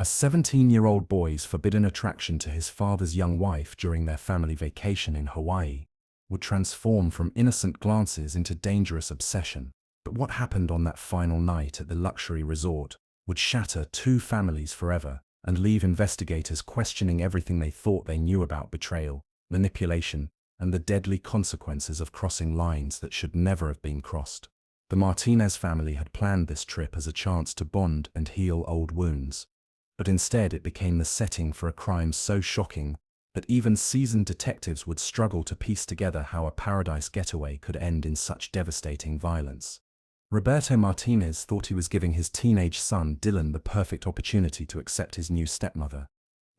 A 17-year-old boy's forbidden attraction to his father's young wife during their family vacation in Hawaii would transform from innocent glances into dangerous obsession. But what happened on that final night at the luxury resort would shatter two families forever and leave investigators questioning everything they thought they knew about betrayal, manipulation, and the deadly consequences of crossing lines that should never have been crossed. The Martinez family had planned this trip as a chance to bond and heal old wounds, but instead it became the setting for a crime so shocking that even seasoned detectives would struggle to piece together how a paradise getaway could end in such devastating violence. Roberto Martinez thought he was giving his teenage son Dylan the perfect opportunity to accept his new stepmother,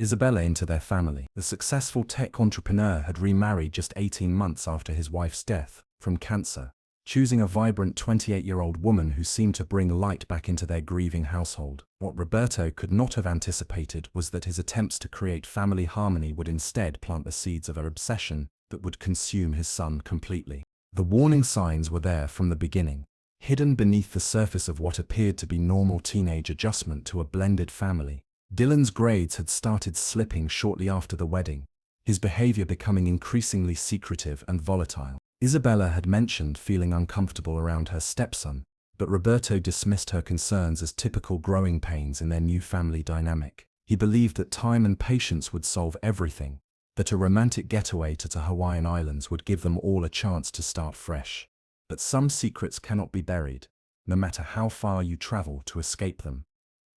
Isabella, into their family. The successful tech entrepreneur had remarried just 18 months after his wife's death from cancer, choosing a vibrant 28-year-old woman who seemed to bring light back into their grieving household. What Roberto could not have anticipated was that his attempts to create family harmony would instead plant the seeds of an obsession that would consume his son completely. The warning signs were there from the beginning, hidden beneath the surface of what appeared to be normal teenage adjustment to a blended family. Dylan's grades had started slipping shortly after the wedding, his behavior becoming increasingly secretive and volatile. Isabella had mentioned feeling uncomfortable around her stepson, but Roberto dismissed her concerns as typical growing pains in their new family dynamic. He believed that time and patience would solve everything, that a romantic getaway to the Hawaiian Islands would give them all a chance to start fresh. But some secrets cannot be buried, no matter how far you travel to escape them.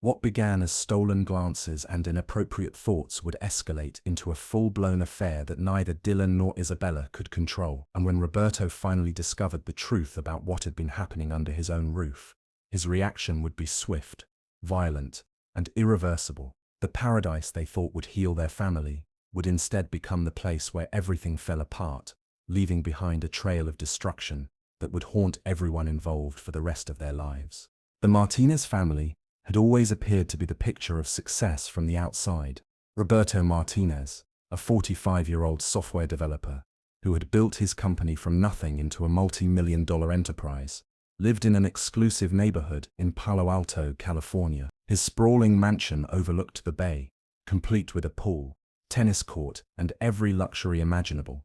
What began as stolen glances and inappropriate thoughts would escalate into a full-blown affair that neither Dylan nor Isabella could control. And when Roberto finally discovered the truth about what had been happening under his own roof, his reaction would be swift, violent, and irreversible. The paradise they thought would heal their family would instead become the place where everything fell apart, leaving behind a trail of destruction that would haunt everyone involved for the rest of their lives. The Martinez family had always appeared to be the picture of success from the outside. Roberto Martinez, a 45-year-old software developer who had built his company from nothing into a multi-million-dollar enterprise, lived in an exclusive neighborhood in Palo Alto, California. His sprawling mansion overlooked the bay, complete with a pool, tennis court, and every luxury imaginable.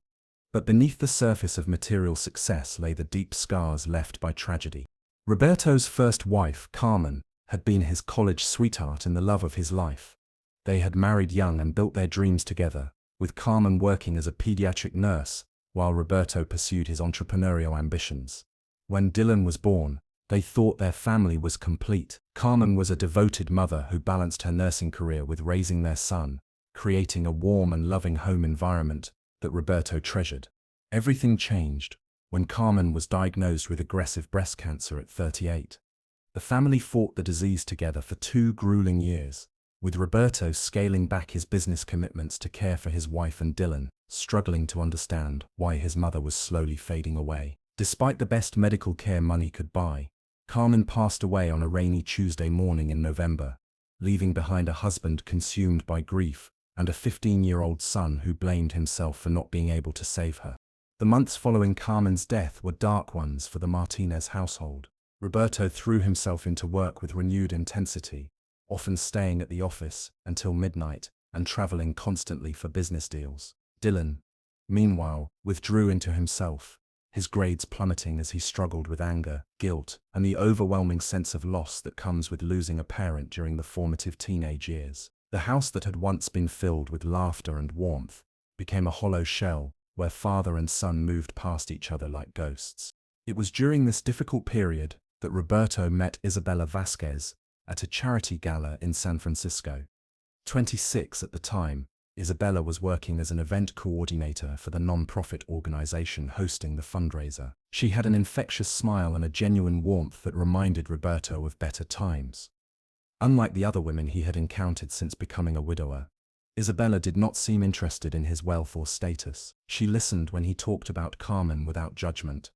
But beneath the surface of material success lay the deep scars left by tragedy. Roberto's first wife, Carmen, had been his college sweetheart and the love of his life. They had married young and built their dreams together, with Carmen working as a pediatric nurse while Roberto pursued his entrepreneurial ambitions. When Dylan was born, they thought their family was complete. Carmen was a devoted mother who balanced her nursing career with raising their son, creating a warm and loving home environment that Roberto treasured. Everything changed when Carmen was diagnosed with aggressive breast cancer at 38. The family fought the disease together for 2 grueling years, with Roberto scaling back his business commitments to care for his wife and Dylan, struggling to understand why his mother was slowly fading away. Despite the best medical care money could buy, Carmen passed away on a rainy Tuesday morning in November, leaving behind a husband consumed by grief and a 15-year-old son who blamed himself for not being able to save her. The months following Carmen's death were dark ones for the Martinez household. Roberto threw himself into work with renewed intensity, often staying at the office until midnight and traveling constantly for business deals. Dylan, meanwhile, withdrew into himself, his grades plummeting as he struggled with anger, guilt, and the overwhelming sense of loss that comes with losing a parent during the formative teenage years. The house that had once been filled with laughter and warmth became a hollow shell where father and son moved past each other like ghosts. It was during this difficult period that Roberto met Isabella Vasquez at a charity gala in San Francisco. 26 at the time, Isabella was working as an event coordinator for the non-profit organization hosting the fundraiser. She had an infectious smile and a genuine warmth that reminded Roberto of better times. Unlike the other women he had encountered since becoming a widower, Isabella did not seem interested in his wealth or status. She listened when he talked about Carmen without judgment,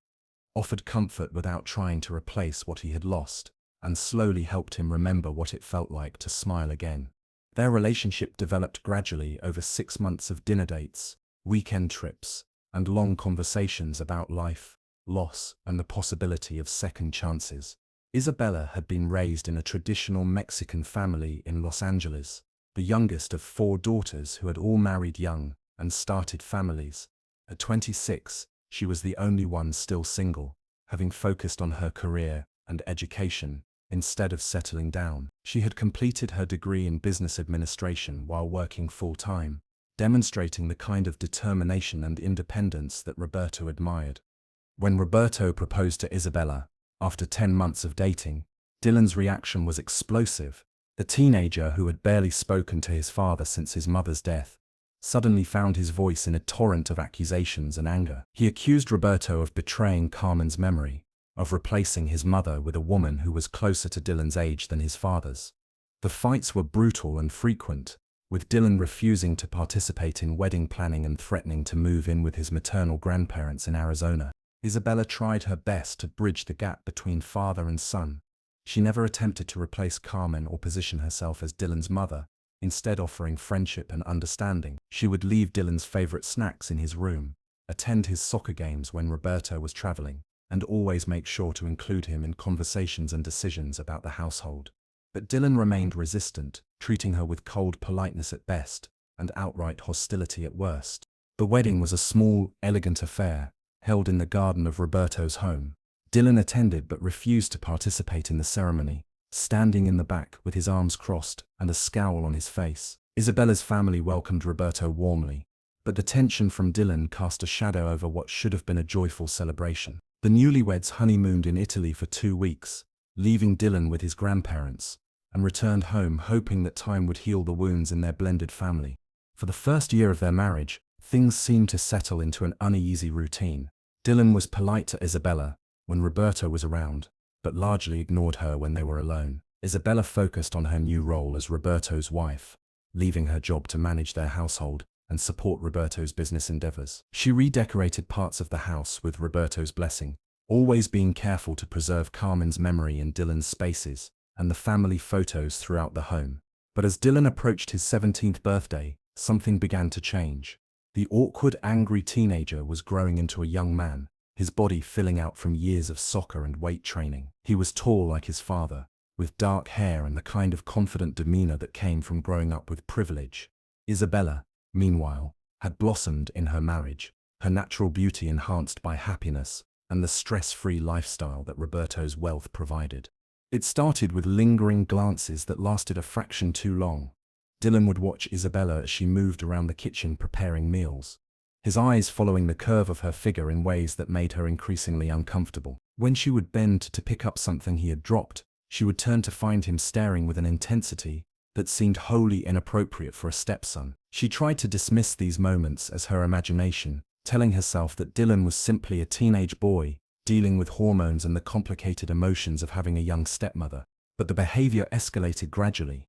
offered comfort without trying to replace what he had lost, and slowly helped him remember what it felt like to smile again. Their relationship developed gradually over 6 months of dinner dates, weekend trips, and long conversations about life, loss, and the possibility of second chances. Isabella had been raised in a traditional Mexican family in Los Angeles, the youngest of 4 daughters who had all married young and started families. At 26, she was the only one still single, having focused on her career and education instead of settling down. She had completed her degree in business administration while working full-time, demonstrating the kind of determination and independence that Roberto admired. When Roberto proposed to Isabella, after 10 months of dating, Dylan's reaction was explosive. The teenager, who had barely spoken to his father since his mother's death, suddenly found his voice in a torrent of accusations and anger. He accused Roberto of betraying Carmen's memory, of replacing his mother with a woman who was closer to Dylan's age than his father's. The fights were brutal and frequent, with Dylan refusing to participate in wedding planning and threatening to move in with his maternal grandparents in Arizona. Isabella tried her best to bridge the gap between father and son. She never attempted to replace Carmen or position herself as Dylan's mother, instead offering friendship and understanding. She would leave Dylan's favorite snacks in his room, attend his soccer games when Roberto was traveling, and always make sure to include him in conversations and decisions about the household. But Dylan remained resistant, treating her with cold politeness at best and outright hostility at worst. The wedding was a small, elegant affair, held in the garden of Roberto's home. Dylan attended but refused to participate in the ceremony, standing in the back with his arms crossed and a scowl on his face. Isabella's family welcomed Roberto warmly, but the tension from Dylan cast a shadow over what should have been a joyful celebration. The newlyweds honeymooned in Italy for 2 weeks, leaving Dylan with his grandparents, and returned home hoping that time would heal the wounds in their blended family. For the first year of their marriage, things seemed to settle into an uneasy routine. Dylan was polite to Isabella when Roberto was around, but largely ignored her when they were alone. Isabella focused on her new role as Roberto's wife, leaving her job to manage their household and support Roberto's business endeavors. She redecorated parts of the house with Roberto's blessing, always being careful to preserve Carmen's memory in Dylan's spaces and the family photos throughout the home. But as Dylan approached his 17th birthday, something began to change. The awkward, angry teenager was growing into a young man, his body filling out from years of soccer and weight training. He was tall like his father, with dark hair and the kind of confident demeanor that came from growing up with privilege. Isabella, meanwhile, had blossomed in her marriage, her natural beauty enhanced by happiness and the stress-free lifestyle that Roberto's wealth provided. It started with lingering glances that lasted a fraction too long. Dylan would watch Isabella as she moved around the kitchen preparing meals, his eyes following the curve of her figure in ways that made her increasingly uncomfortable. When she would bend to pick up something he had dropped, she would turn to find him staring with an intensity that seemed wholly inappropriate for a stepson. She tried to dismiss these moments as her imagination, telling herself that Dylan was simply a teenage boy, dealing with hormones and the complicated emotions of having a young stepmother. But the behavior escalated gradually.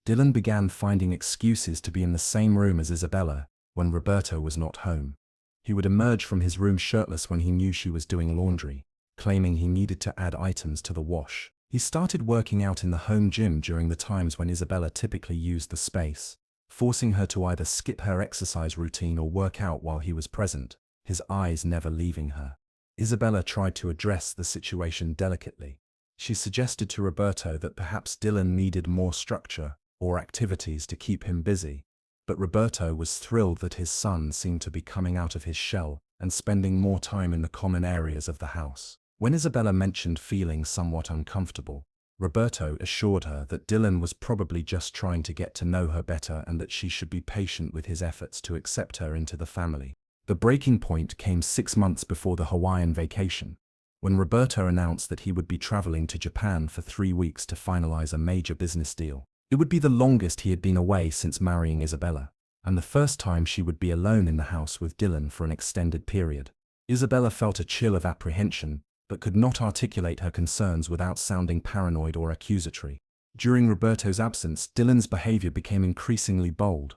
Dylan began finding excuses to be in the same room as Isabella when Roberto was not home. He would emerge from his room shirtless when he knew she was doing laundry, claiming he needed to add items to the wash. He started working out in the home gym during the times when Isabella typically used the space, forcing her to either skip her exercise routine or work out while he was present, his eyes never leaving her. Isabella tried to address the situation delicately. She suggested to Roberto that perhaps Dylan needed more structure or activities to keep him busy, but Roberto was thrilled that his son seemed to be coming out of his shell and spending more time in the common areas of the house. When Isabella mentioned feeling somewhat uncomfortable, Roberto assured her that Dylan was probably just trying to get to know her better and that she should be patient with his efforts to accept her into the family. The breaking point came 6 months before the Hawaiian vacation, when Roberto announced that he would be traveling to Japan for 3 weeks to finalize a major business deal. It would be the longest he had been away since marrying Isabella, and the first time she would be alone in the house with Dylan for an extended period. Isabella felt a chill of apprehension, but could not articulate her concerns without sounding paranoid or accusatory. During Roberto's absence, Dylan's behavior became increasingly bold.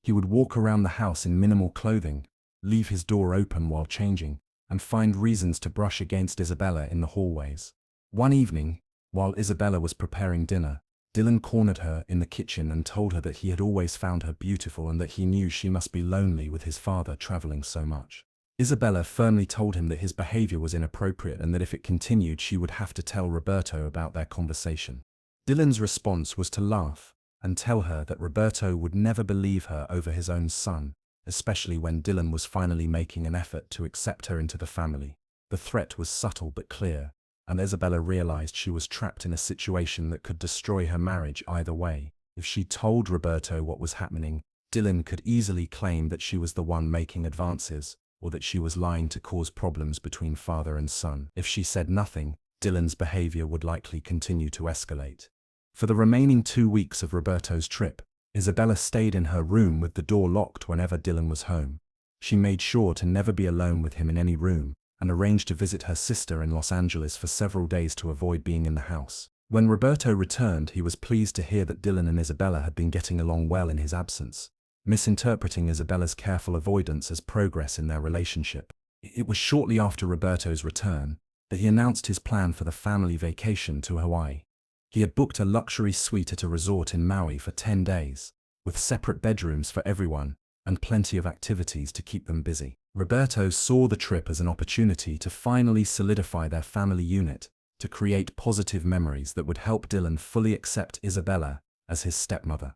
He would walk around the house in minimal clothing, leave his door open while changing, and find reasons to brush against Isabella in the hallways. One evening, while Isabella was preparing dinner, Dylan cornered her in the kitchen and told her that he had always found her beautiful and that he knew she must be lonely with his father traveling so much. Isabella firmly told him that his behavior was inappropriate and that if it continued, she would have to tell Roberto about their conversation. Dylan's response was to laugh and tell her that Roberto would never believe her over his own son, especially when Dylan was finally making an effort to accept her into the family. The threat was subtle but clear, and Isabella realized she was trapped in a situation that could destroy her marriage either way. If she told Roberto what was happening, Dylan could easily claim that she was the one making advances, or that she was lying to cause problems between father and son. If she said nothing, Dylan's behavior would likely continue to escalate. For the remaining 2 weeks of Roberto's trip, Isabella stayed in her room with the door locked whenever Dylan was home. She made sure to never be alone with him in any room, and arranged to visit her sister in Los Angeles for several days to avoid being in the house. When Roberto returned, he was pleased to hear that Dylan and Isabella had been getting along well in his absence, misinterpreting Isabella's careful avoidance as progress in their relationship. It was shortly after Roberto's return that he announced his plan for the family vacation to Hawaii. He had booked a luxury suite at a resort in Maui for 10 days, with separate bedrooms for everyone and plenty of activities to keep them busy. Roberto saw the trip as an opportunity to finally solidify their family unit, to create positive memories that would help Dylan fully accept Isabella as his stepmother.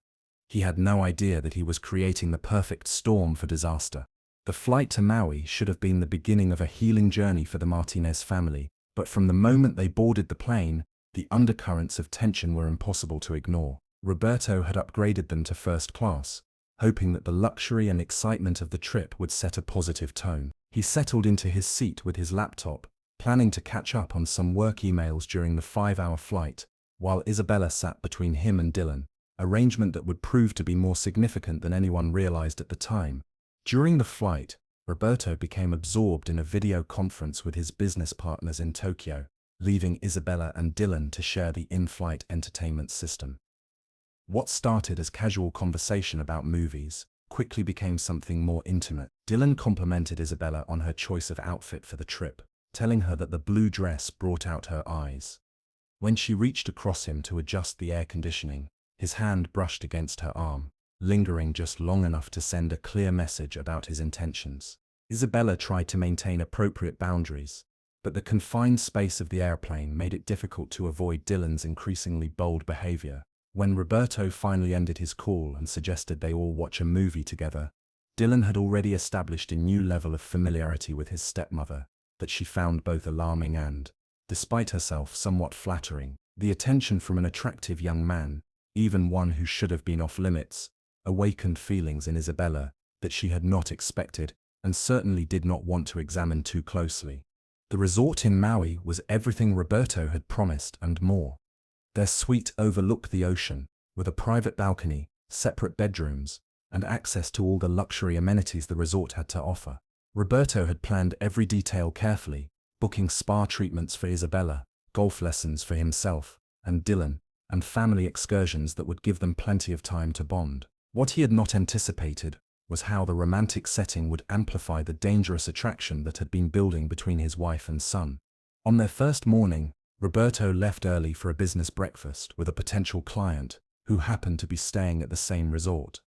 He had no idea that he was creating the perfect storm for disaster. The flight to Maui should have been the beginning of a healing journey for the Martinez family, but from the moment they boarded the plane, the undercurrents of tension were impossible to ignore. Roberto had upgraded them to first class, hoping that the luxury and excitement of the trip would set a positive tone. He settled into his seat with his laptop, planning to catch up on some work emails during the 5-hour flight, while Isabella sat between him and Dylan, arrangement that would prove to be more significant than anyone realized at the time. During the flight, Roberto became absorbed in a video conference with his business partners in Tokyo, leaving Isabella and Dylan to share the in-flight entertainment system. What started as casual conversation about movies quickly became something more intimate. Dylan complimented Isabella on her choice of outfit for the trip, telling her that the blue dress brought out her eyes. When she reached across him to adjust the air conditioning, his hand brushed against her arm, lingering just long enough to send a clear message about his intentions. Isabella tried to maintain appropriate boundaries, but the confined space of the airplane made it difficult to avoid Dylan's increasingly bold behavior. When Roberto finally ended his call and suggested they all watch a movie together, Dylan had already established a new level of familiarity with his stepmother that she found both alarming and, despite herself, somewhat flattering. The attention from an attractive young man, even one who should have been off limits, awakened feelings in Isabella that she had not expected and certainly did not want to examine too closely. The resort in Maui was everything Roberto had promised and more. Their suite overlooked the ocean, with a private balcony, separate bedrooms, and access to all the luxury amenities the resort had to offer. Roberto had planned every detail carefully, booking spa treatments for Isabella, golf lessons for himself and Dylan, and family excursions that would give them plenty of time to bond. What he had not anticipated was how the romantic setting would amplify the dangerous attraction that had been building between his wife and son. On their first morning, Roberto left early for a business breakfast with a potential client who happened to be staying at the same resort.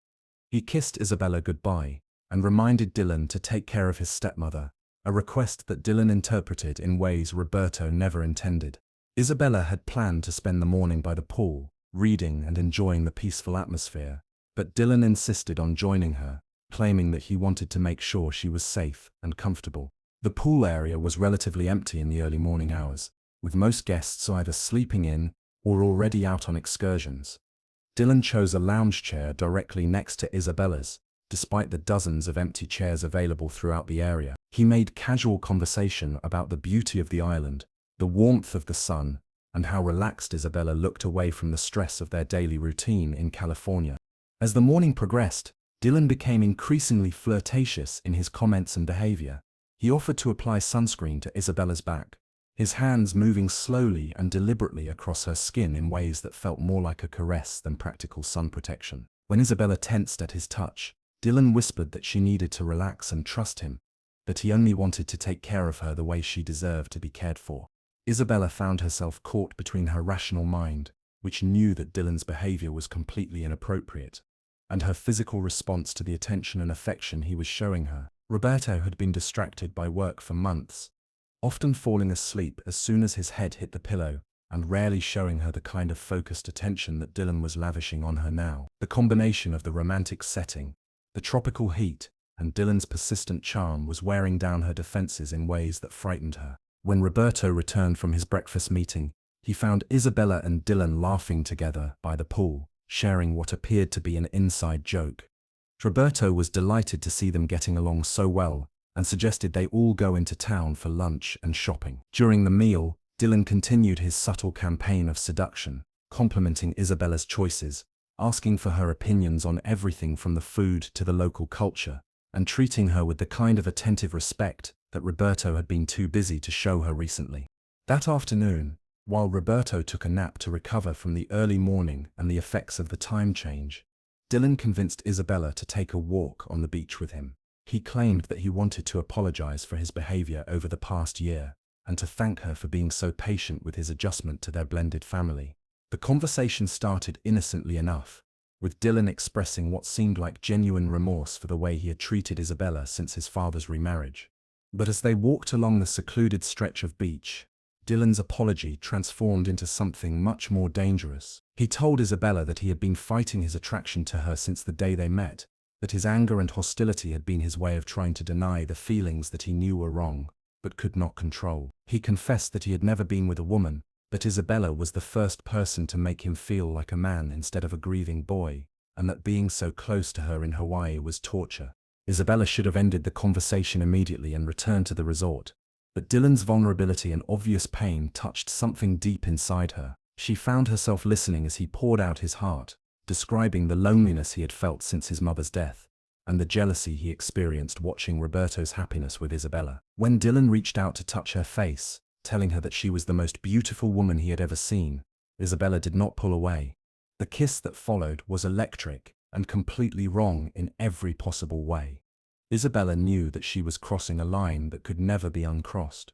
He kissed Isabella goodbye and reminded Dylan to take care of his stepmother, a request that Dylan interpreted in ways Roberto never intended. Isabella had planned to spend the morning by the pool, reading and enjoying the peaceful atmosphere, but Dylan insisted on joining her, claiming that he wanted to make sure she was safe and comfortable. The pool area was relatively empty in the early morning hours, with most guests either sleeping in or already out on excursions. Dylan chose a lounge chair directly next to Isabella's, despite the dozens of empty chairs available throughout the area. He made casual conversation about the beauty of the island, the warmth of the sun, and how relaxed Isabella looked away from the stress of their daily routine in California. As the morning progressed, Dylan became increasingly flirtatious in his comments and behavior. He offered to apply sunscreen to Isabella's back, his hands moving slowly and deliberately across her skin in ways that felt more like a caress than practical sun protection. When Isabella tensed at his touch, Dylan whispered that she needed to relax and trust him, that he only wanted to take care of her the way she deserved to be cared for. Isabella found herself caught between her rational mind, which knew that Dylan's behavior was completely inappropriate, and her physical response to the attention and affection he was showing her. Roberto had been distracted by work for months, often falling asleep as soon as his head hit the pillow, and rarely showing her the kind of focused attention that Dylan was lavishing on her now. The combination of the romantic setting, the tropical heat, and Dylan's persistent charm was wearing down her defenses in ways that frightened her. When Roberto returned from his breakfast meeting, he found Isabella and Dylan laughing together by the pool, sharing what appeared to be an inside joke. Roberto was delighted to see them getting along so well, and suggested they all go into town for lunch and shopping. During the meal, Dylan continued his subtle campaign of seduction, complimenting Isabella's choices, asking for her opinions on everything from the food to the local culture, and treating her with the kind of attentive respect that Roberto had been too busy to show her recently. That afternoon, while Roberto took a nap to recover from the early morning and the effects of the time change, Dylan convinced Isabella to take a walk on the beach with him. He claimed that he wanted to apologize for his behavior over the past year, and to thank her for being so patient with his adjustment to their blended family. The conversation started innocently enough, with Dylan expressing what seemed like genuine remorse for the way he had treated Isabella since his father's remarriage. But as they walked along the secluded stretch of beach, Dylan's apology transformed into something much more dangerous. He told Isabella that he had been fighting his attraction to her since the day they met, that his anger and hostility had been his way of trying to deny the feelings that he knew were wrong, but could not control. He confessed that he had never been with a woman, that Isabella was the first person to make him feel like a man instead of a grieving boy, and that being so close to her in Hawaii was torture. Isabella should have ended the conversation immediately and returned to the resort, but Dylan's vulnerability and obvious pain touched something deep inside her. She found herself listening as he poured out his heart, describing the loneliness he had felt since his mother's death, and the jealousy he experienced watching Roberto's happiness with Isabella. When Dylan reached out to touch her face, telling her that she was the most beautiful woman he had ever seen, Isabella did not pull away. The kiss that followed was electric and completely wrong in every possible way. Isabella knew that she was crossing a line that could never be uncrossed,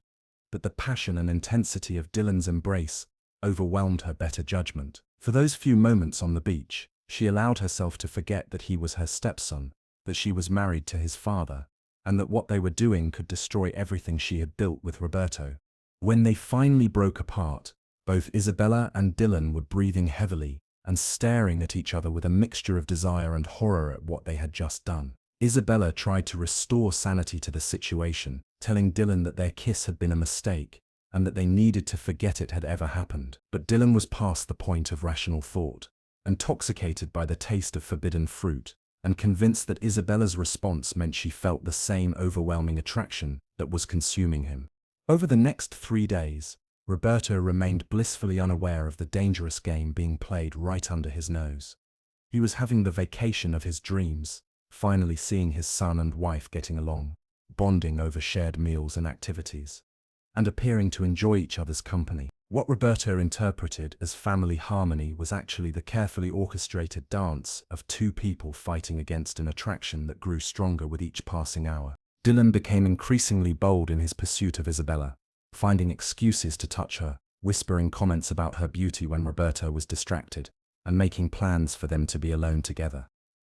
but the passion and intensity of Dylan's embrace overwhelmed her better judgment. For those few moments on the beach, she allowed herself to forget that he was her stepson, that she was married to his father, and that what they were doing could destroy everything she had built with Roberto. When they finally broke apart, both Isabella and Dylan were breathing heavily and staring at each other with a mixture of desire and horror at what they had just done. Isabella tried to restore sanity to the situation, telling Dylan that their kiss had been a mistake and that they needed to forget it had ever happened. But Dylan was past the point of rational thought, intoxicated by the taste of forbidden fruit, and convinced that Isabella's response meant she felt the same overwhelming attraction that was consuming him. Over the next 3 days, Roberto remained blissfully unaware of the dangerous game being played right under his nose. He was having the vacation of his dreams, finally seeing his son and wife getting along, bonding over shared meals and activities, and appearing to enjoy each other's company. What Roberto interpreted as family harmony was actually the carefully orchestrated dance of two people fighting against an attraction that grew stronger with each passing hour. Dylan became increasingly bold in his pursuit of Isabella, finding excuses to touch her, whispering comments about her beauty when Roberto was distracted, and making plans for them to be alone together.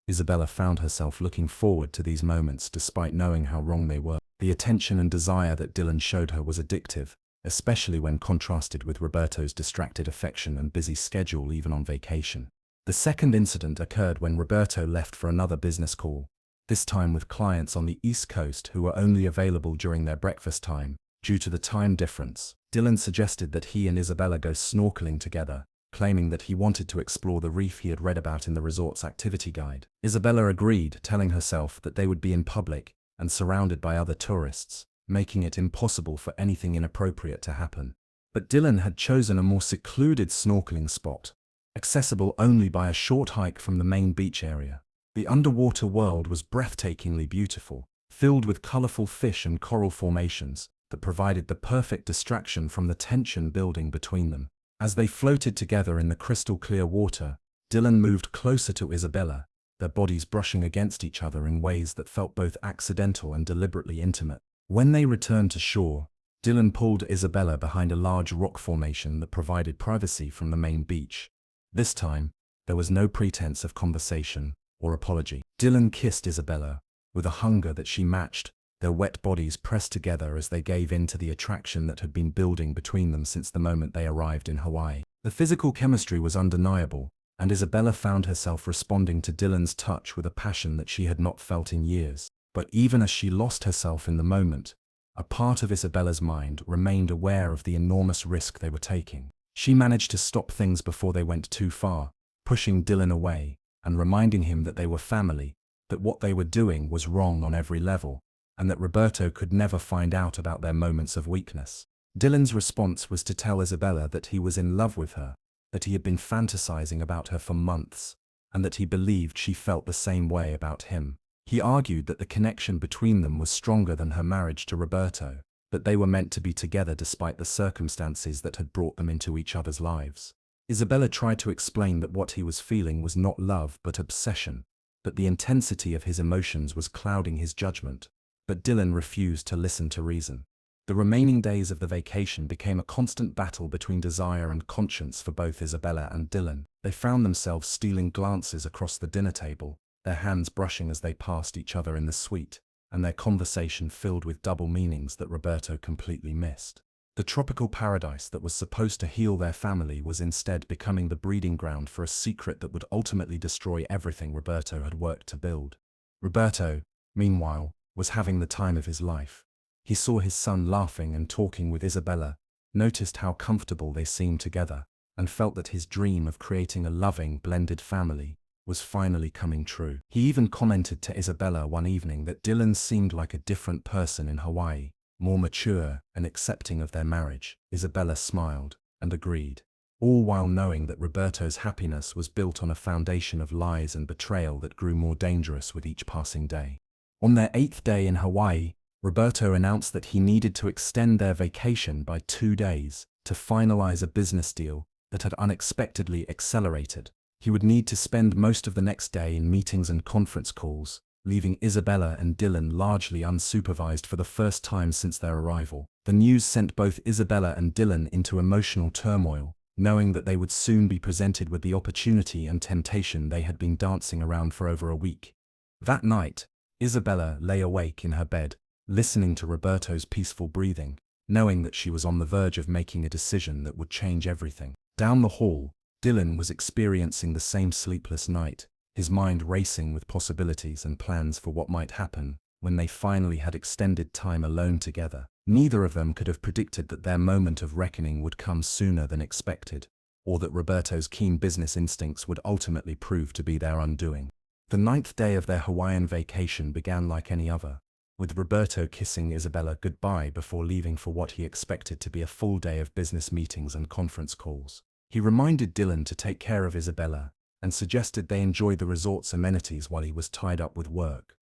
Isabella found herself looking forward to these moments despite knowing how wrong they were. The attention and desire that Dylan showed her was addictive, especially when contrasted with Roberto's distracted affection and busy schedule even on vacation. The second incident occurred when Roberto left for another business call, this time with clients on the East Coast who were only available during their breakfast time due to the time difference. Dylan suggested that he and Isabella go snorkeling together, claiming that he wanted to explore the reef he had read about in the resort's activity guide. Isabella agreed, telling herself that they would be in public and surrounded by other tourists, making it impossible for anything inappropriate to happen. But Dylan had chosen a more secluded snorkeling spot, accessible only by a short hike from the main beach area. The underwater world was breathtakingly beautiful, filled with colorful fish and coral formations that provided the perfect distraction from the tension building between them. As they floated together in the crystal-clear water, Dylan moved closer to Isabella, their bodies brushing against each other in ways that felt both accidental and deliberately intimate. When they returned to shore, Dylan pulled Isabella behind a large rock formation that provided privacy from the main beach. This time, there was no pretense of conversation or apology. Dylan kissed Isabella with a hunger that she matched their wet bodies pressed together as they gave in to the attraction that had been building between them since the moment they arrived in Hawaii. The physical chemistry was undeniable, and Isabella found herself responding to Dylan's touch with a passion that she had not felt in years. But even as she lost herself in the moment, a part of Isabella's mind remained aware of the enormous risk they were taking. She managed to stop things before they went too far, pushing Dylan away and reminding him that they were family, that what they were doing was wrong on every level, and that Roberto could never find out about their moments of weakness. Dylan's response was to tell Isabella that he was in love with her, that he had been fantasizing about her for months, and that he believed she felt the same way about him. He argued that the connection between them was stronger than her marriage to Roberto, that they were meant to be together despite the circumstances that had brought them into each other's lives. Isabella tried to explain that what he was feeling was not love but obsession, that the intensity of his emotions was clouding his judgment. But Dylan refused to listen to reason. The remaining days of the vacation became a constant battle between desire and conscience for both Isabella and Dylan. They found themselves stealing glances across the dinner table, their hands brushing as they passed each other in the suite, and their conversation filled with double meanings that Roberto completely missed. The tropical paradise that was supposed to heal their family was instead becoming the breeding ground for a secret that would ultimately destroy everything Roberto had worked to build. Roberto, meanwhile, was having the time of his life. He saw his son laughing and talking with Isabella, noticed how comfortable they seemed together, and felt that his dream of creating a loving, blended family was finally coming true. He even commented to Isabella one evening that Dylan seemed like a different person in Hawaii, more mature and accepting of their marriage. Isabella smiled and agreed, all while knowing that Roberto's happiness was built on a foundation of lies and betrayal that grew more dangerous with each passing day. On their 8th day in Hawaii, Roberto announced that he needed to extend their vacation by 2 days to finalize a business deal that had unexpectedly accelerated. He would need to spend most of the next day in meetings and conference calls, leaving Isabella and Dylan largely unsupervised for the first time since their arrival. The news sent both Isabella and Dylan into emotional turmoil, knowing that they would soon be presented with the opportunity and temptation they had been dancing around for over a week. That night, Isabella lay awake in her bed, listening to Roberto's peaceful breathing, knowing that she was on the verge of making a decision that would change everything. Down the hall, Dylan was experiencing the same sleepless night, his mind racing with possibilities and plans for what might happen when they finally had extended time alone together. Neither of them could have predicted that their moment of reckoning would come sooner than expected, or that Roberto's keen business instincts would ultimately prove to be their undoing. The 9th day of their Hawaiian vacation began like any other, with Roberto kissing Isabella goodbye before leaving for what he expected to be a full day of business meetings and conference calls. He reminded Dylan to take care of Isabella and suggested they enjoy the resort's amenities while he was tied up with work.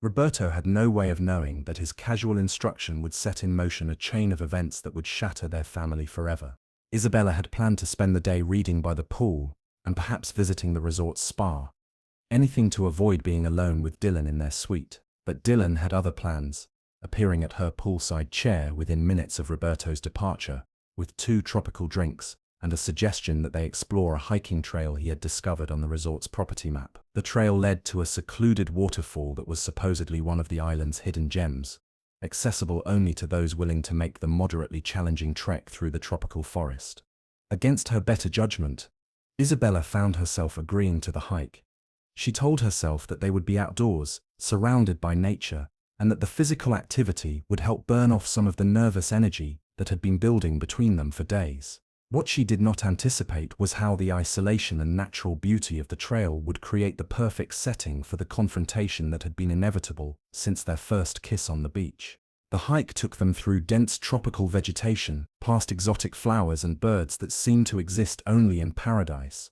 Roberto had no way of knowing that his casual instruction would set in motion a chain of events that would shatter their family forever. Isabella had planned to spend the day reading by the pool and perhaps visiting the resort's spa, anything to avoid being alone with Dylan in their suite. But Dylan had other plans, appearing at her poolside chair within minutes of Roberto's departure, with 2 tropical drinks and a suggestion that they explore a hiking trail he had discovered on the resort's property map. The trail led to a secluded waterfall that was supposedly one of the island's hidden gems, accessible only to those willing to make the moderately challenging trek through the tropical forest. Against her better judgment, Isabella found herself agreeing to the hike. She told herself that they would be outdoors, surrounded by nature, and that the physical activity would help burn off some of the nervous energy that had been building between them for days. What she did not anticipate was how the isolation and natural beauty of the trail would create the perfect setting for the confrontation that had been inevitable since their first kiss on the beach. The hike took them through dense tropical vegetation, past exotic flowers and birds that seemed to exist only in paradise.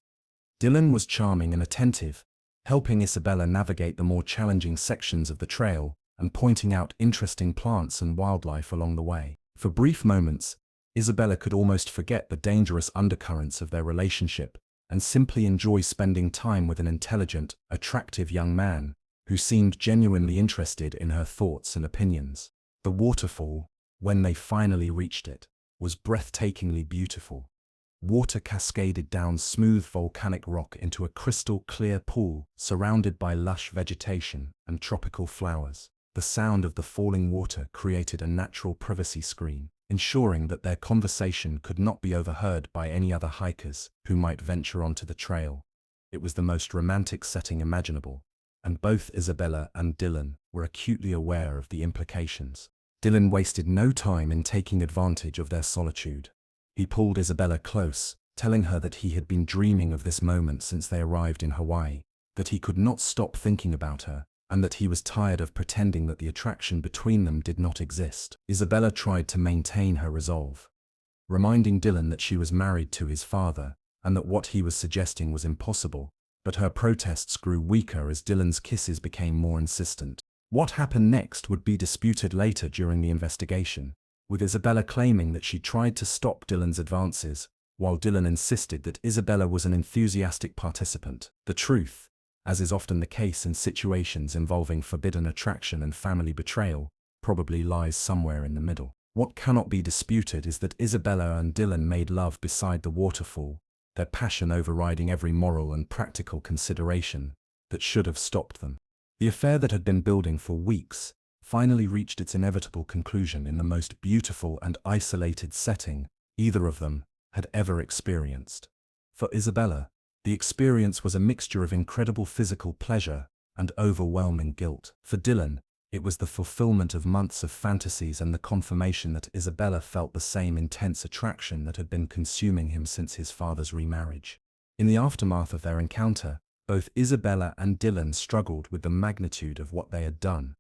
Dylan was charming and attentive, helping Isabella navigate the more challenging sections of the trail and pointing out interesting plants and wildlife along the way. For brief moments, Isabella could almost forget the dangerous undercurrents of their relationship and simply enjoy spending time with an intelligent, attractive young man who seemed genuinely interested in her thoughts and opinions. The waterfall, when they finally reached it, was breathtakingly beautiful. Water cascaded down smooth volcanic rock into a crystal clear pool surrounded by lush vegetation and tropical flowers. The sound of the falling water created a natural privacy screen, ensuring that their conversation could not be overheard by any other hikers who might venture onto the trail. It was the most romantic setting imaginable, and both Isabella and Dylan were acutely aware of the implications. Dylan wasted no time in taking advantage of their solitude. He pulled Isabella close, telling her that he had been dreaming of this moment since they arrived in Hawaii, that he could not stop thinking about her, and that he was tired of pretending that the attraction between them did not exist. Isabella tried to maintain her resolve, reminding Dylan that she was married to his father, and that what he was suggesting was impossible, but her protests grew weaker as Dylan's kisses became more insistent. What happened next would be disputed later during the investigation, with Isabella claiming that she tried to stop Dylan's advances, while Dylan insisted that Isabella was an enthusiastic participant. The truth, as is often the case in situations involving forbidden attraction and family betrayal, probably lies somewhere in the middle. What cannot be disputed is that Isabella and Dylan made love beside the waterfall, their passion overriding every moral and practical consideration that should have stopped them. The affair that had been building for weeks finally reached its inevitable conclusion in the most beautiful and isolated setting either of them had ever experienced. For Isabella, the experience was a mixture of incredible physical pleasure and overwhelming guilt. For Dylan, it was the fulfillment of months of fantasies and the confirmation that Isabella felt the same intense attraction that had been consuming him since his father's remarriage. In the aftermath of their encounter, both Isabella and Dylan struggled with the magnitude of what they had done.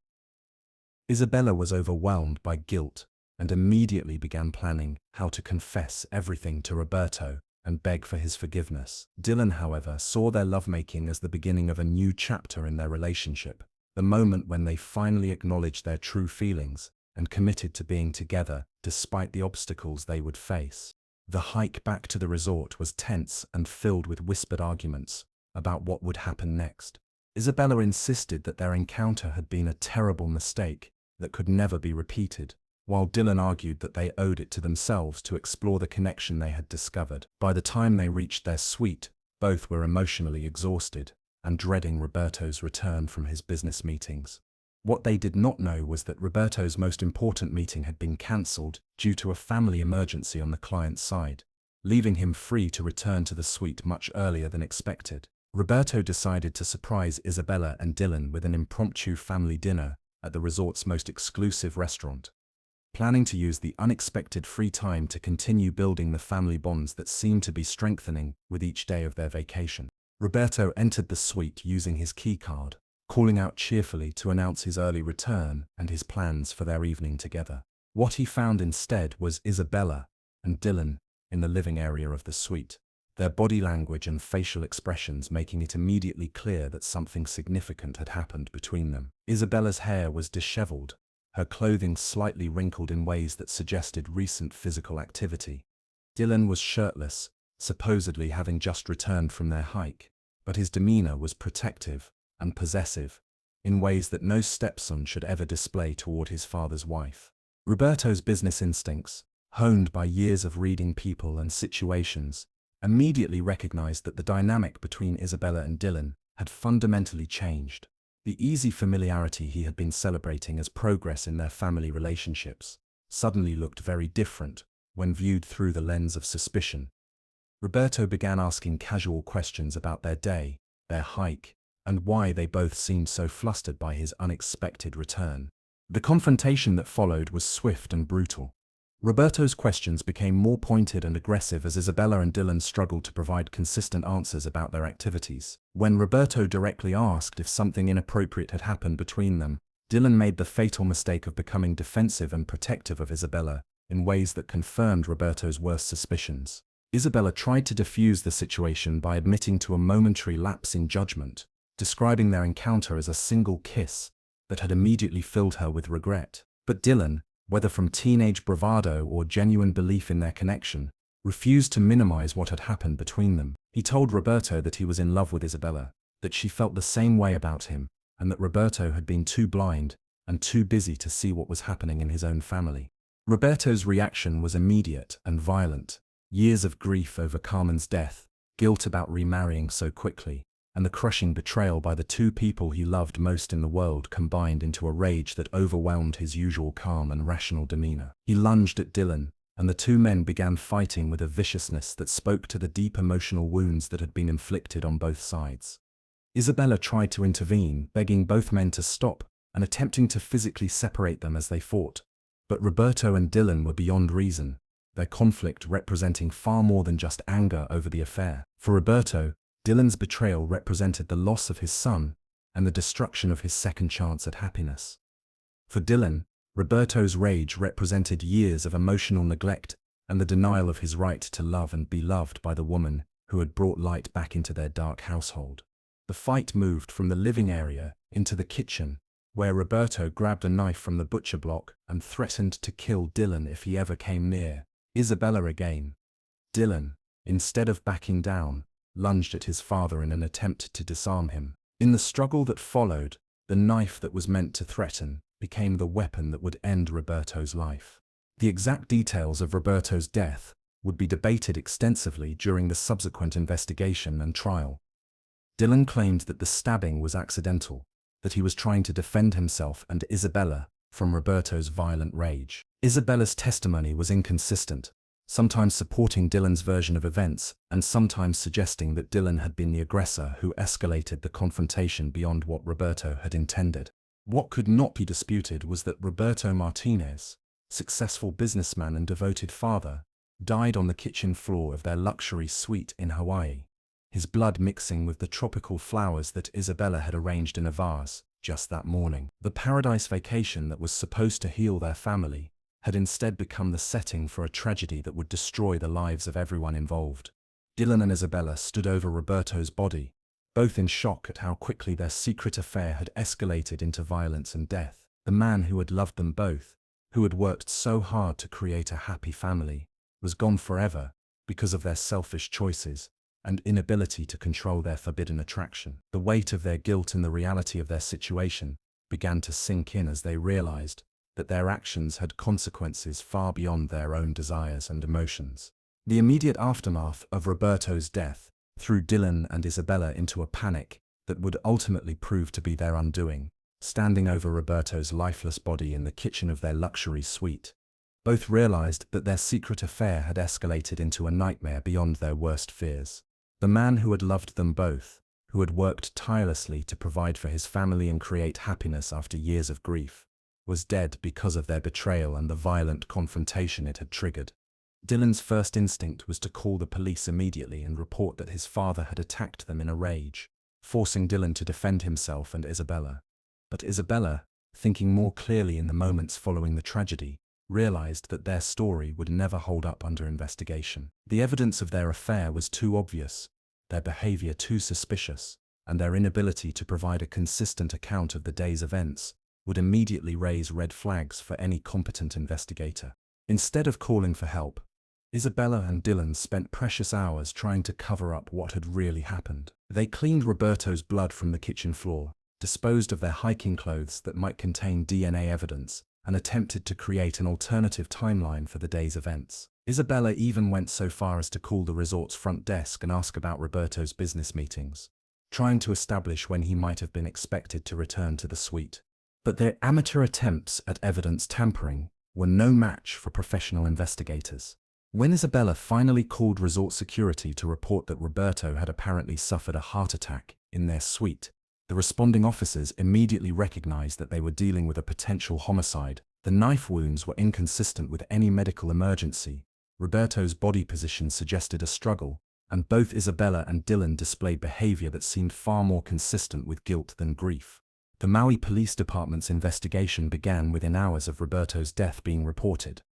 Isabella was overwhelmed by guilt and immediately began planning how to confess everything to Roberto and beg for his forgiveness. Dylan, however, saw their lovemaking as the beginning of a new chapter in their relationship, the moment when they finally acknowledged their true feelings and committed to being together despite the obstacles they would face. The hike back to the resort was tense and filled with whispered arguments about what would happen next. Isabella insisted that their encounter had been a terrible mistake that could never be repeated, while Dylan argued that they owed it to themselves to explore the connection they had discovered. By the time they reached their suite, both were emotionally exhausted and dreading Roberto's return from his business meetings. What they did not know was that Roberto's most important meeting had been cancelled due to a family emergency on the client's side, leaving him free to return to the suite much earlier than expected. Roberto decided to surprise Isabella and Dylan with an impromptu family dinner at the resort's most exclusive restaurant, planning to use the unexpected free time to continue building the family bonds that seemed to be strengthening with each day of their vacation. Roberto entered the suite using his key card, calling out cheerfully to announce his early return and his plans for their evening together. What he found instead was Isabella and Dylan in the living area of the suite, their body language and facial expressions making it immediately clear that something significant had happened between them. Isabella's hair was disheveled, her clothing slightly wrinkled in ways that suggested recent physical activity. Dylan was shirtless, supposedly having just returned from their hike, but his demeanor was protective and possessive, in ways that no stepson should ever display toward his father's wife. Roberto's business instincts, honed by years of reading people and situations, immediately recognized that the dynamic between Isabella and Dylan had fundamentally changed. The easy familiarity he had been celebrating as progress in their family relationships suddenly looked very different when viewed through the lens of suspicion. Roberto began asking casual questions about their day, their hike, and why they both seemed so flustered by his unexpected return. The confrontation that followed was swift and brutal. Roberto's questions became more pointed and aggressive as Isabella and Dylan struggled to provide consistent answers about their activities. When Roberto directly asked if something inappropriate had happened between them, Dylan made the fatal mistake of becoming defensive and protective of Isabella in ways that confirmed Roberto's worst suspicions. Isabella tried to defuse the situation by admitting to a momentary lapse in judgment, describing their encounter as a single kiss that had immediately filled her with regret. But Dylan, whether from teenage bravado or genuine belief in their connection, refused to minimize what had happened between them. He told Roberto that he was in love with Isabella, that she felt the same way about him, and that Roberto had been too blind and too busy to see what was happening in his own family. Roberto's reaction was immediate and violent. Years of grief over Carmen's death, guilt about remarrying so quickly, and the crushing betrayal by the two people he loved most in the world combined into a rage that overwhelmed his usual calm and rational demeanor. He lunged at Dylan, and the two men began fighting with a viciousness that spoke to the deep emotional wounds that had been inflicted on both sides. Isabella tried to intervene, begging both men to stop and attempting to physically separate them as they fought. But Roberto and Dylan were beyond reason, their conflict representing far more than just anger over the affair. For Roberto, Dylan's betrayal represented the loss of his son and the destruction of his second chance at happiness. For Dylan, Roberto's rage represented years of emotional neglect and the denial of his right to love and be loved by the woman who had brought light back into their dark household. The fight moved from the living area into the kitchen, where Roberto grabbed a knife from the butcher block and threatened to kill Dylan if he ever came near Isabella again. Dylan, instead of backing down, lunged at his father in an attempt to disarm him. In the struggle that followed, the knife that was meant to threaten became the weapon that would end Roberto's life. The exact details of Roberto's death would be debated extensively during the subsequent investigation and trial. Dylan claimed that the stabbing was accidental, that he was trying to defend himself and Isabella from Roberto's violent rage. Isabella's testimony was inconsistent, sometimes supporting Dylan's version of events and sometimes suggesting that Dylan had been the aggressor who escalated the confrontation beyond what Roberto had intended. What could not be disputed was that Roberto Martinez, successful businessman and devoted father, died on the kitchen floor of their luxury suite in Hawaii, his blood mixing with the tropical flowers that Isabella had arranged in a vase just that morning. The paradise vacation that was supposed to heal their family had instead become the setting for a tragedy that would destroy the lives of everyone involved. Dylan and Isabella stood over Roberto's body, both in shock at how quickly their secret affair had escalated into violence and death. The man who had loved them both, who had worked so hard to create a happy family, was gone forever because of their selfish choices and inability to control their forbidden attraction. The weight of their guilt and the reality of their situation began to sink in as they realized that their actions had consequences far beyond their own desires and emotions. The immediate aftermath of Roberto's death threw Dylan and Isabella into a panic that would ultimately prove to be their undoing. Standing over Roberto's lifeless body in the kitchen of their luxury suite, both realized that their secret affair had escalated into a nightmare beyond their worst fears. The man who had loved them both, who had worked tirelessly to provide for his family and create happiness after years of grief, was dead because of their betrayal and the violent confrontation it had triggered. Dylan's first instinct was to call the police immediately and report that his father had attacked them in a rage, forcing Dylan to defend himself and Isabella. But Isabella, thinking more clearly in the moments following the tragedy, realized that their story would never hold up under investigation. The evidence of their affair was too obvious, their behavior too suspicious, and their inability to provide a consistent account of the day's events would immediately raise red flags for any competent investigator. Instead of calling for help, Isabella and Dylan spent precious hours trying to cover up what had really happened. They cleaned Roberto's blood from the kitchen floor, disposed of their hiking clothes that might contain DNA evidence, and attempted to create an alternative timeline for the day's events. Isabella even went so far as to call the resort's front desk and ask about Roberto's business meetings, trying to establish when he might have been expected to return to the suite. But their amateur attempts at evidence tampering were no match for professional investigators. When Isabella finally called resort security to report that Roberto had apparently suffered a heart attack in their suite, the responding officers immediately recognized that they were dealing with a potential homicide. The knife wounds were inconsistent with any medical emergency. Roberto's body position suggested a struggle, and both Isabella and Dylan displayed behavior that seemed far more consistent with guilt than grief. The Maui Police Department's investigation began within hours of Roberto's death being reported.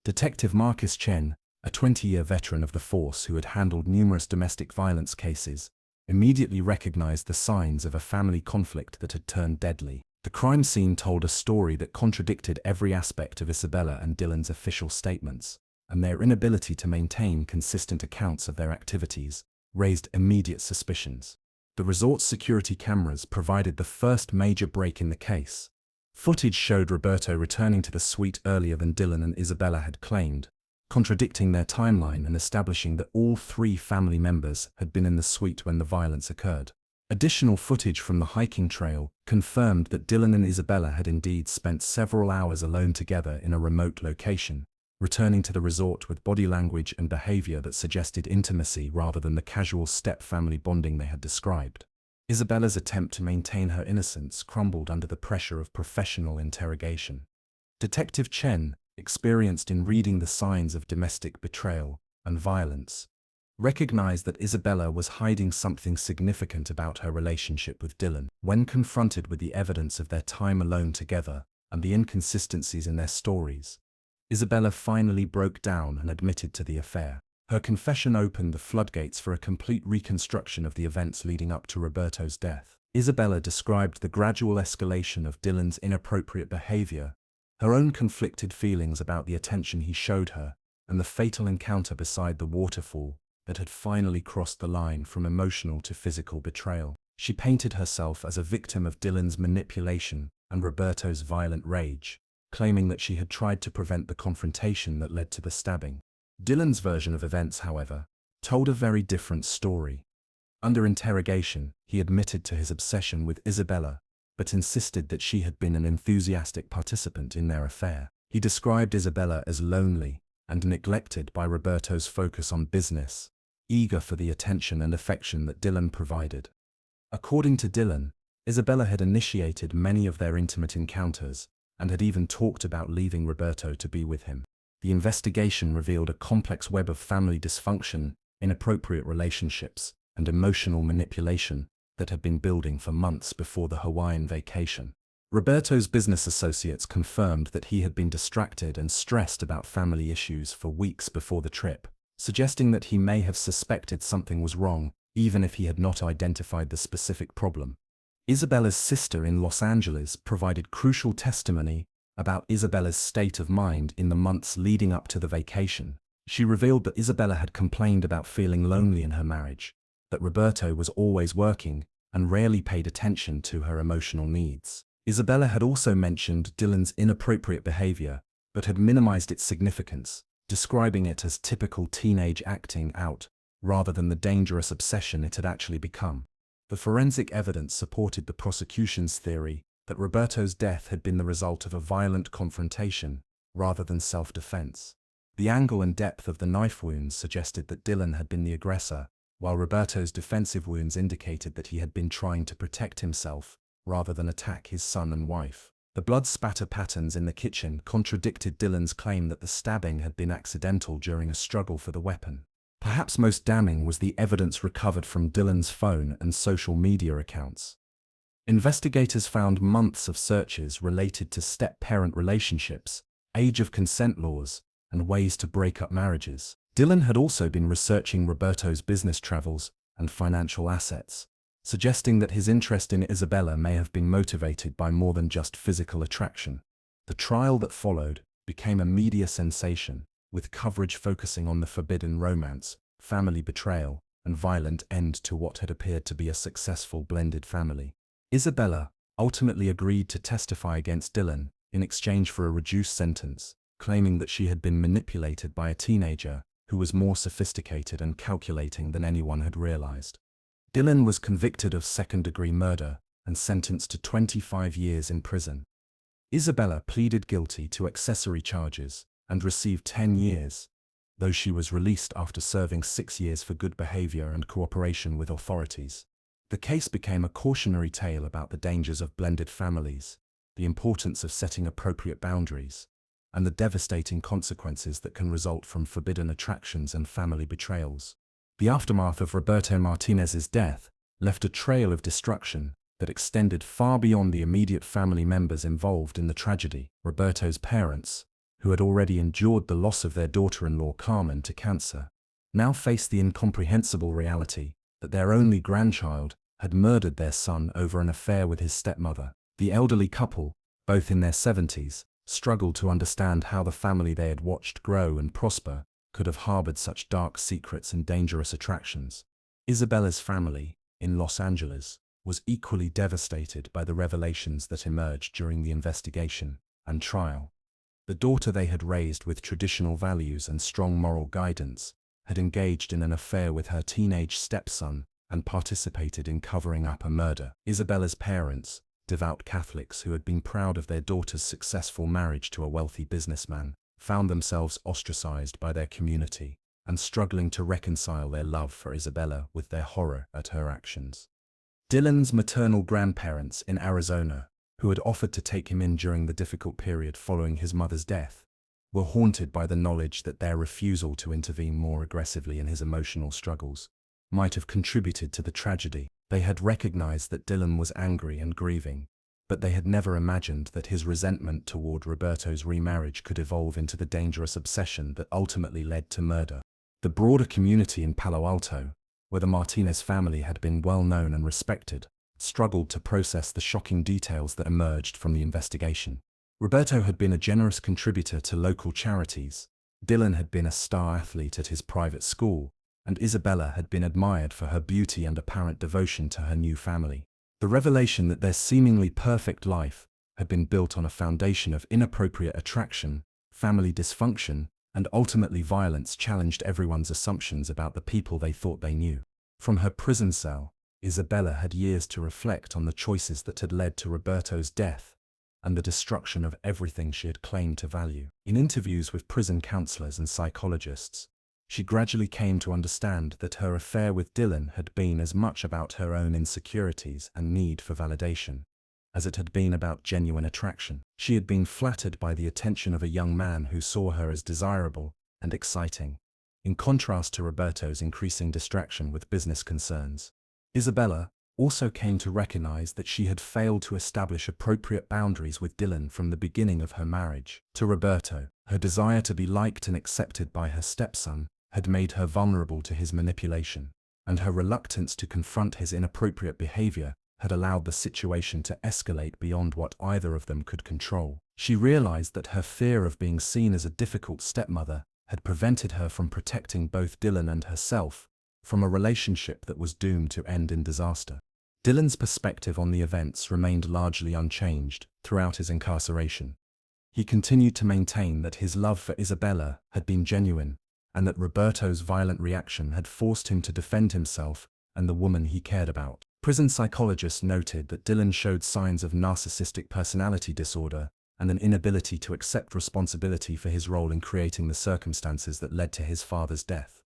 Detective Marcus Chen, a 20-year veteran of the force who had handled numerous domestic violence cases, immediately recognized the signs of a family conflict that had turned deadly. The crime scene told a story that contradicted every aspect of Isabella and Dylan's official statements, and their inability to maintain consistent accounts of their activities raised immediate suspicions. The resort's security cameras provided the first major break in the case. Footage showed Roberto returning to the suite earlier than Dylan and Isabella had claimed, contradicting their timeline and establishing that all three family members had been in the suite when the violence occurred. Additional footage from the hiking trail confirmed that Dylan and Isabella had indeed spent several hours alone together in a remote location, returning to the resort with body language and behavior that suggested intimacy rather than the casual step-family bonding they had described. Isabella's attempt to maintain her innocence crumbled under the pressure of professional interrogation. Detective Chen, experienced in reading the signs of domestic betrayal and violence, recognized that Isabella was hiding something significant about her relationship with Dylan. When confronted with the evidence of their time alone together and the inconsistencies in their stories, Isabella finally broke down and admitted to the affair. Her confession opened the floodgates for a complete reconstruction of the events leading up to Roberto's death. Isabella described the gradual escalation of Dylan's inappropriate behavior, her own conflicted feelings about the attention he showed her, and the fatal encounter beside the waterfall that had finally crossed the line from emotional to physical betrayal. She painted herself as a victim of Dylan's manipulation and Roberto's violent rage, claiming that she had tried to prevent the confrontation that led to the stabbing. Dylan's version of events, however, told a very different story. Under interrogation, he admitted to his obsession with Isabella, but insisted that she had been an enthusiastic participant in their affair. He described Isabella as lonely and neglected by Roberto's focus on business, eager for the attention and affection that Dylan provided. According to Dylan, Isabella had initiated many of their intimate encounters and had even talked about leaving Roberto to be with him. The investigation revealed a complex web of family dysfunction, inappropriate relationships, and emotional manipulation that had been building for months before the Hawaiian vacation. Roberto's business associates confirmed that he had been distracted and stressed about family issues for weeks before the trip, suggesting that he may have suspected something was wrong, even if he had not identified the specific problem. Isabella's sister in Los Angeles provided crucial testimony about Isabella's state of mind in the months leading up to the vacation. She revealed that Isabella had complained about feeling lonely in her marriage, that Roberto was always working and rarely paid attention to her emotional needs. Isabella had also mentioned Dylan's inappropriate behavior, but had minimized its significance, describing it as typical teenage acting out, rather than the dangerous obsession it had actually become. The forensic evidence supported the prosecution's theory that Roberto's death had been the result of a violent confrontation, rather than self-defense. The angle and depth of the knife wounds suggested that Dylan had been the aggressor, while Roberto's defensive wounds indicated that he had been trying to protect himself, rather than attack his son and wife. The blood spatter patterns in the kitchen contradicted Dylan's claim that the stabbing had been accidental during a struggle for the weapon. Perhaps most damning was the evidence recovered from Dylan's phone and social media accounts. Investigators found months of searches related to step-parent relationships, age of consent laws, and ways to break up marriages. Dylan had also been researching Roberto's business travels and financial assets, suggesting that his interest in Isabella may have been motivated by more than just physical attraction. The trial that followed became a media sensation, with coverage focusing on the forbidden romance, family betrayal, and violent end to what had appeared to be a successful blended family. Isabella ultimately agreed to testify against Dylan in exchange for a reduced sentence, claiming that she had been manipulated by a teenager who was more sophisticated and calculating than anyone had realized. Dylan was convicted of second-degree murder and sentenced to 25 years in prison. Isabella pleaded guilty to accessory charges and received 10 years, though she was released after serving 6 years for good behavior and cooperation with authorities. The case became a cautionary tale about the dangers of blended families, the importance of setting appropriate boundaries, and the devastating consequences that can result from forbidden attractions and family betrayals. The aftermath of Roberto Martinez's death left a trail of destruction that extended far beyond the immediate family members involved in the tragedy. Roberto's parents, who had already endured the loss of their daughter-in-law Carmen to cancer, now faced the incomprehensible reality that their only grandchild had murdered their son over an affair with his stepmother. The elderly couple, both in their 70s, struggled to understand how the family they had watched grow and prosper could have harbored such dark secrets and dangerous attractions. Isabella's family, in Los Angeles, was equally devastated by the revelations that emerged during the investigation and trial. The daughter they had raised with traditional values and strong moral guidance had engaged in an affair with her teenage stepson and participated in covering up a murder. Isabella's parents, devout Catholics who had been proud of their daughter's successful marriage to a wealthy businessman, found themselves ostracized by their community and struggling to reconcile their love for Isabella with their horror at her actions. Dylan's maternal grandparents in Arizona, who had offered to take him in during the difficult period following his mother's death, were haunted by the knowledge that their refusal to intervene more aggressively in his emotional struggles might have contributed to the tragedy. They had recognized that Dylan was angry and grieving, but they had never imagined that his resentment toward Roberto's remarriage could evolve into the dangerous obsession that ultimately led to murder. The broader community in Palo Alto, where the Martinez family had been well known and respected, struggled to process the shocking details that emerged from the investigation. Roberto had been a generous contributor to local charities, Dylan had been a star athlete at his private school, and Isabella had been admired for her beauty and apparent devotion to her new family. The revelation that their seemingly perfect life had been built on a foundation of inappropriate attraction, family dysfunction, and ultimately violence challenged everyone's assumptions about the people they thought they knew. From her prison cell, Isabella had years to reflect on the choices that had led to Roberto's death and the destruction of everything she had claimed to value. In interviews with prison counselors and psychologists, she gradually came to understand that her affair with Dylan had been as much about her own insecurities and need for validation as it had been about genuine attraction. She had been flattered by the attention of a young man who saw her as desirable and exciting, in contrast to Roberto's increasing distraction with business concerns. Isabella also came to recognize that she had failed to establish appropriate boundaries with Dylan from the beginning of her marriage. To Roberto, her desire to be liked and accepted by her stepson had made her vulnerable to his manipulation, and her reluctance to confront his inappropriate behavior had allowed the situation to escalate beyond what either of them could control. She realized that her fear of being seen as a difficult stepmother had prevented her from protecting both Dylan and herself from a relationship that was doomed to end in disaster. Dylan's perspective on the events remained largely unchanged throughout his incarceration. He continued to maintain that his love for Isabella had been genuine, and that Roberto's violent reaction had forced him to defend himself and the woman he cared about. Prison psychologists noted that Dylan showed signs of narcissistic personality disorder and an inability to accept responsibility for his role in creating the circumstances that led to his father's death.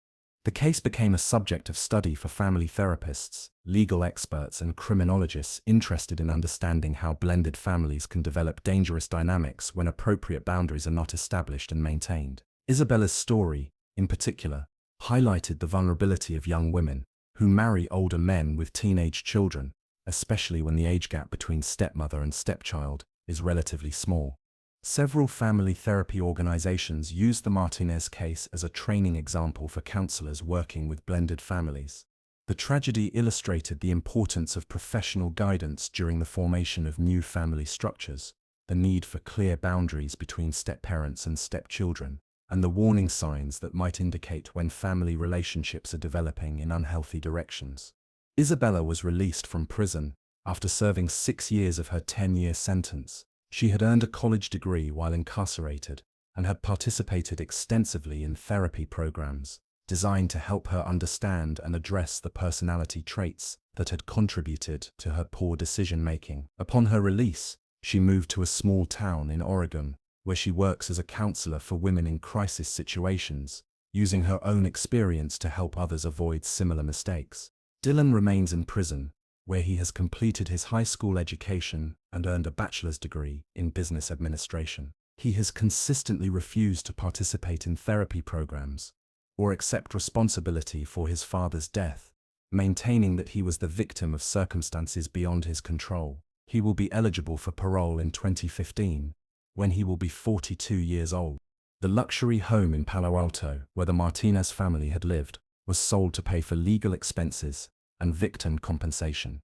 The case became a subject of study for family therapists, legal experts, and criminologists interested in understanding how blended families can develop dangerous dynamics when appropriate boundaries are not established and maintained. Isabella's story, in particular, highlighted the vulnerability of young women who marry older men with teenage children, especially when the age gap between stepmother and stepchild is relatively small. Several family therapy organizations use the Martinez case as a training example for counselors working with blended families. The tragedy illustrated the importance of professional guidance during the formation of new family structures, the need for clear boundaries between step-parents and stepchildren, and the warning signs that might indicate when family relationships are developing in unhealthy directions. Isabella was released from prison after serving 6 years of her 10-year sentence. She had earned a college degree while incarcerated and had participated extensively in therapy programs designed to help her understand and address the personality traits that had contributed to her poor decision-making. Upon her release, she moved to a small town in Oregon, where she works as a counselor for women in crisis situations, using her own experience to help others avoid similar mistakes. Dylan remains in prison, where he has completed his high school education and earned a bachelor's degree in business administration. He has consistently refused to participate in therapy programs or accept responsibility for his father's death, maintaining that he was the victim of circumstances beyond his control. He will be eligible for parole in 2015, when he will be 42 years old. The luxury home in Palo Alto, where the Martinez family had lived, was sold to pay for legal expenses and victim compensation.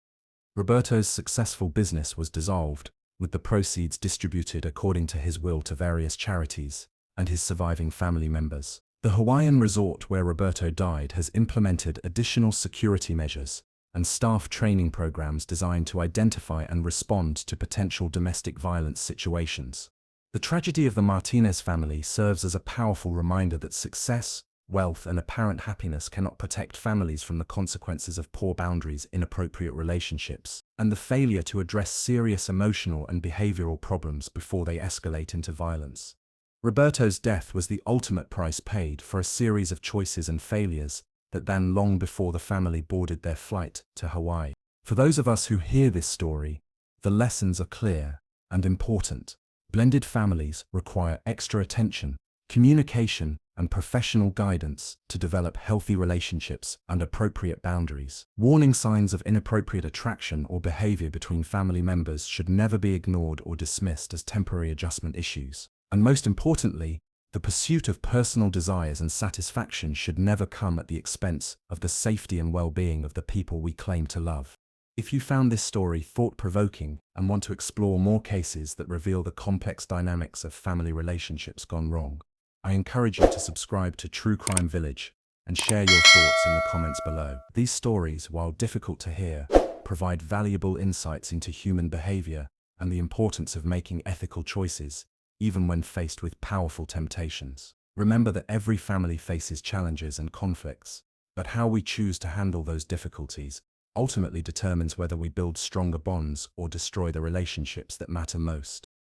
Roberto's successful business was dissolved, with the proceeds distributed according to his will to various charities and his surviving family members. The Hawaiian resort where Roberto died has implemented additional security measures and staff training programs designed to identify and respond to potential domestic violence situations. The tragedy of the Martinez family serves as a powerful reminder that success, wealth, and apparent happiness cannot protect families from the consequences of poor boundaries, inappropriate relationships, and the failure to address serious emotional and behavioral problems before they escalate into violence. Roberto's death was the ultimate price paid for a series of choices and failures that began long before the family boarded their flight to Hawaii. For those of us who hear this story, the lessons are clear and important. Blended families require extra attention, communication, and professional guidance to develop healthy relationships and appropriate boundaries. Warning signs of inappropriate attraction or behavior between family members should never be ignored or dismissed as temporary adjustment issues. And most importantly, the pursuit of personal desires and satisfaction should never come at the expense of the safety and well-being of the people we claim to love. If you found this story thought-provoking and want to explore more cases that reveal the complex dynamics of family relationships gone wrong, I encourage you to subscribe to True Crime Village and share your thoughts in the comments below. These stories, while difficult to hear, provide valuable insights into human behavior and the importance of making ethical choices, even when faced with powerful temptations. Remember that every family faces challenges and conflicts, but how we choose to handle those difficulties ultimately determines whether we build stronger bonds or destroy the relationships that matter most.